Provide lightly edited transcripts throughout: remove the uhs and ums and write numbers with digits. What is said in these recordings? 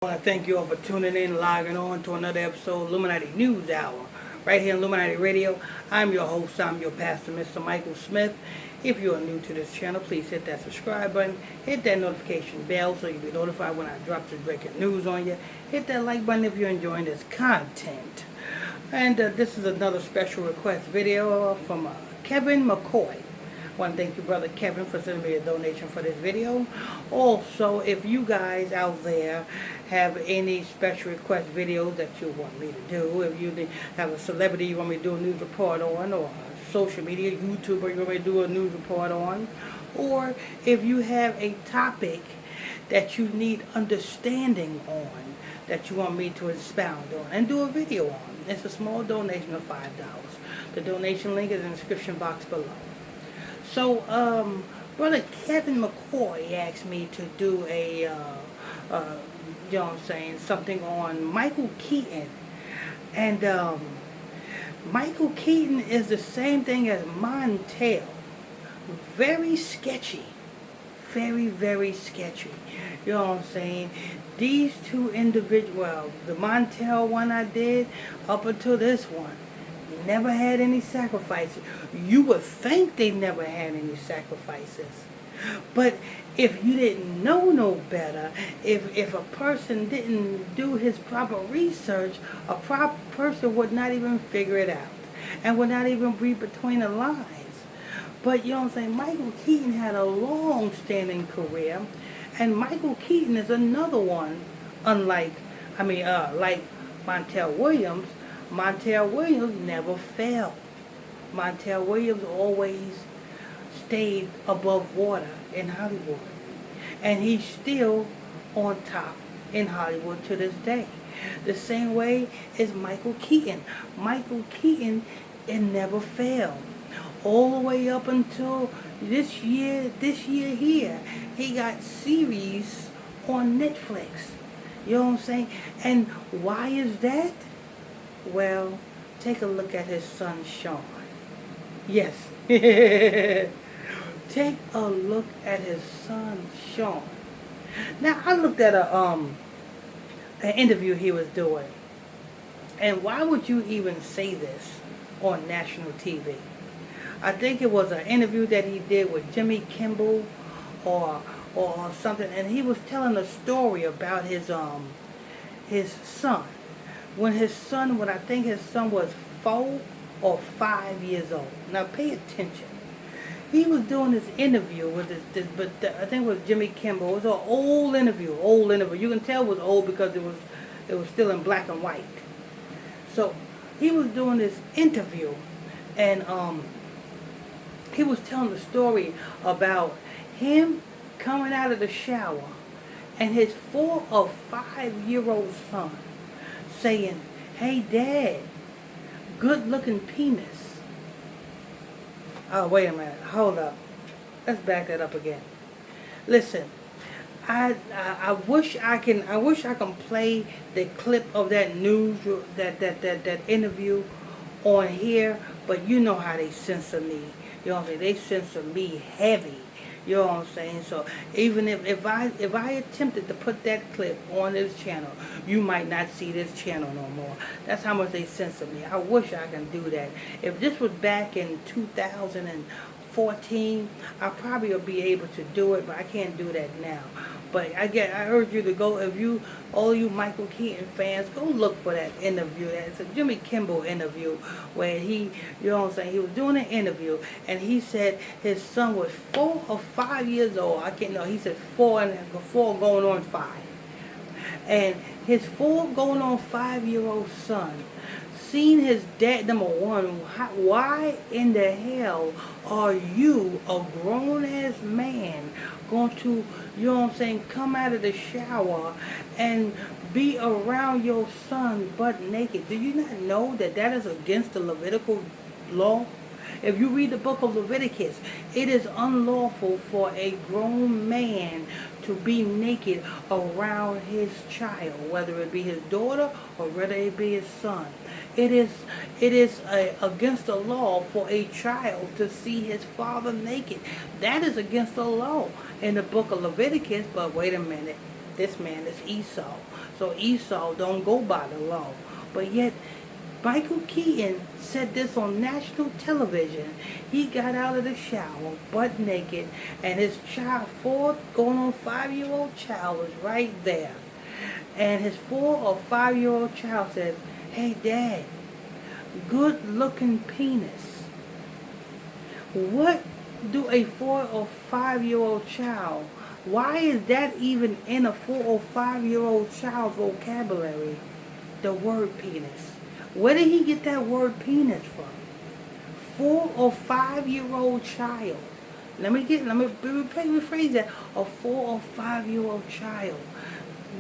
I want to thank you all for tuning in, logging on to another episode of Illuminati News Hour, right here on Illuminati Radio. I'm your host, I'm your pastor, Mr. Michael Smith. If you are new to this channel, please hit that subscribe button, hit that notification bell so you'll be notified when I drop this breaking news on you. Hit that like button if you're enjoying this content. And this is another special request video from Kevin McCoy. I want to thank you, Brother Kevin, for sending me a donation for this video. Also, if you guys out there have any special request videos that you want me to do, if you have a celebrity you want me to do a news report on, or a social media YouTuber you want me to do a news report on, or if you have a topic that you need understanding on, that you want me to expound on and do a video on, it's a small donation of $5. The donation link is in the description box below. So, Brother Kevin McCoy asked me to do a, something on Michael Keaton. And Michael Keaton is the same thing as Montel. Very sketchy. Very, very sketchy. You know what I'm saying? These two individuals, well, the Montel one I did, up until this one, never had any sacrifices. You would think they never had any sacrifices. But if you didn't know no better, if a person didn't do his proper research, a proper person would not even figure it out and would not even read between the lines. But you know what I'm saying? Michael Keaton had a long-standing career, and Michael Keaton is another one, like Montel Williams. Montel Williams never failed. Montel Williams always stayed above water in Hollywood. And he's still on top in Hollywood to this day. The same way as Michael Keaton. Michael Keaton, it never failed. All the way up until this year here, he got series on Netflix. You know what I'm saying? And why is that? Well, take a look at his son, Sean. Yes. Take a look at his son, Sean. Now, I looked at an interview he was doing. And why would you even say this on national TV? I think it was an interview that he did with Jimmy Kimmel or something. And he was telling a story about his son. When I think his son was 4 or 5 years old. Now pay attention. He was doing this interview with I think it was Jimmy Kimmel. It was an old interview. You can tell it was old because it was still in black and white. So he was doing this interview, and he was telling the story about him coming out of the shower and his 4 or 5 year old son saying, "Hey, Dad, good-looking penis." Oh, wait a minute. Hold up. Let's back that up again. Listen, I wish I can play the clip of that news that interview on here, but you know how they censor me. You know what I'm saying? They censor me heavy. You know what I'm saying? So even if I attempted to put that clip on this channel, you might not see this channel no more. That's how much they censor me. I wish I can do that. If this was back in 2014, I probably would be able to do it, but I can't do that now. But I urge you to go, all you Michael Keaton fans, go look for that interview. It's a Jimmy Kimmel interview where he, you know what I'm saying, he was doing an interview and he said his son was 4 or 5 years old. I can't know. He said 4 going on 5. And his 4 going on 5-year-old son seen his dad. Number one, why in the hell are you, a grown-ass man, going to, you know what I'm saying, come out of the shower and be around your son butt naked? Do you not know that is against the Levitical law? If you read the book of Leviticus, it is unlawful for a grown man to be naked around his child, whether it be his daughter or whether it be his son. It is against the law for a child to see his father naked. That is against the law in the book of Leviticus. But wait a minute, this man is Esau. So Esau don't go by the law. But yet, Michael Keaton said this on national television. He got out of the shower, butt naked, and his child, going on 5-year-old child, was right there. And his 4 or 5-year-old child says, "Hey, Dad, good looking penis." What do a 4 or 5-year-old child, why is that even in a 4 or 5-year-old child's vocabulary? The word penis. Where did he get that word penis from? 4 or 5-year-old child. Let me rephrase that. A 4 or 5-year-old child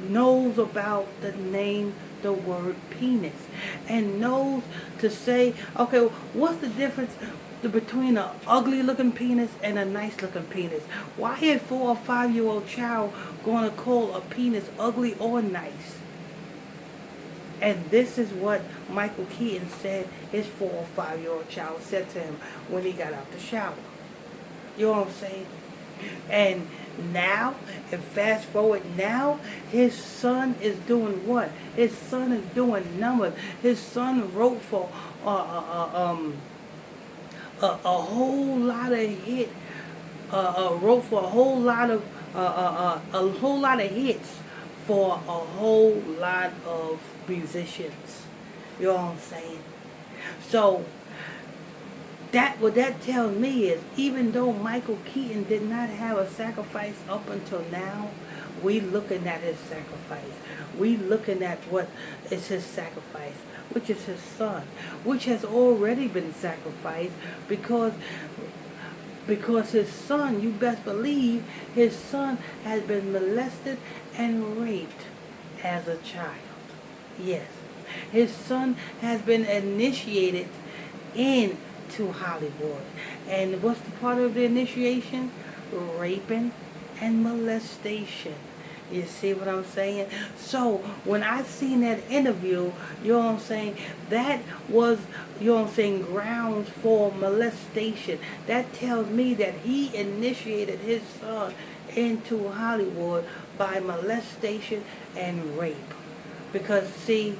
knows about the name, the word penis, and knows to say, okay, what's the difference between an ugly looking penis and a nice looking penis? Why is 4 or 5-year-old child going to call a penis ugly or nice? And this is what Michael Keaton said his 4 or 5-year-old child said to him when he got out the shower. You know what I'm saying? And now, and fast forward now, his son is doing what? His son is doing numbers. His son wrote for a whole lot of hit. Wrote for a whole lot of hits for a whole lot of musicians. You know what I'm saying? So what that tells me is, even though Michael Keaton did not have a sacrifice up until now, we looking at his sacrifice. We looking at what is his sacrifice, which is his son, which has already been sacrificed because his son, you best believe, his son has been molested and raped as a child. Yes. His son has been initiated into Hollywood. And what's the part of the initiation? Raping and molestation. You see what I'm saying? So when I seen that interview, you know what I'm saying, that was, you know what I'm saying, grounds for molestation. That tells me that he initiated his son into Hollywood by molestation and rape. Because see,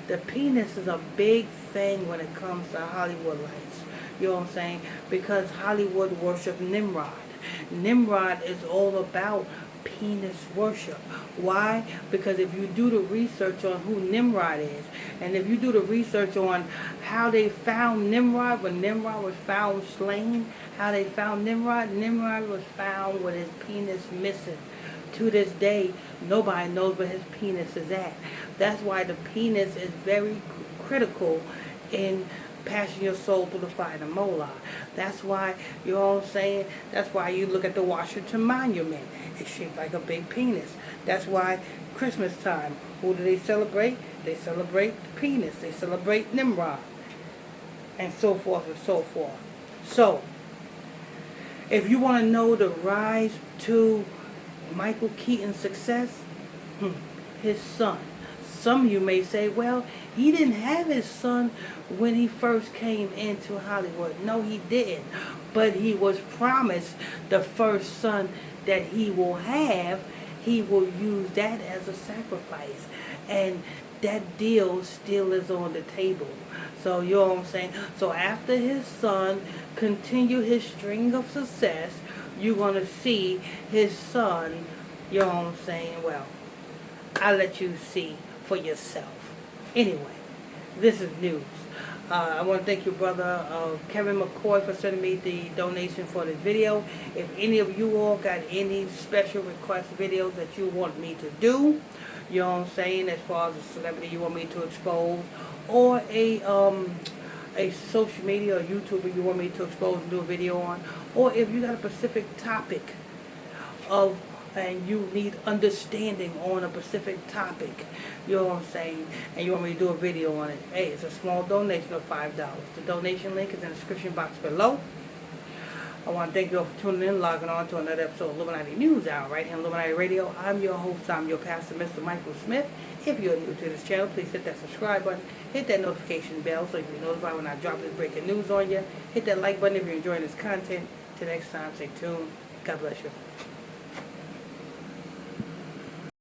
the penis is a big thing when it comes to Hollywood lights. You know what I'm saying? Because Hollywood worship Nimrod. Nimrod is all about penis worship. Why? Because if you do the research on who Nimrod is, and if you do the research on how they found Nimrod, when Nimrod was found slain, how they found Nimrod was found with his penis missing. To this day, nobody knows where his penis is at. That's why the penis is very critical in passing your soul through the fire of Moloch. That's why, you know what I'm saying, that's why you look at the Washington Monument. It's shaped like a big penis. That's why Christmas time, who do they celebrate? They celebrate the penis. They celebrate Nimrod. And so forth and so forth. So, if you want to know the rise to Michael Keaton's success, his son. Some of you may say, well, he didn't have his son when he first came into Hollywood. No, he didn't. But he was promised the first son that he will have, he will use that as a sacrifice. And that deal still is on the table. So, you know what I'm saying? So after his son continue his string of success, you're going to see his son, you know what I'm saying? Well, I'll let you see for yourself. Anyway, this is news. I want to thank you, brother Kevin McCoy, for sending me the donation for this video. If any of you all got any special request videos that you want me to do, you know what I'm saying, as far as a celebrity you want me to expose, or a social media or YouTuber you want me to expose and do a video on, or if you got a specific topic of and you need understanding on a specific topic, you know what I'm saying, and you want me to do a video on it, hey, it's a small donation of $5. The donation link is in the description box below. I want to thank you all for tuning in, logging on to another episode of Illuminati News Hour right here on Illuminati Radio. I'm your host, I'm your pastor, Mr. Michael Smith. If you're new to this channel, please hit that subscribe button, hit that notification bell so you can be notified when I drop this breaking news on you. Hit that like button if you're enjoying this content. Till next time, stay tuned. God bless you.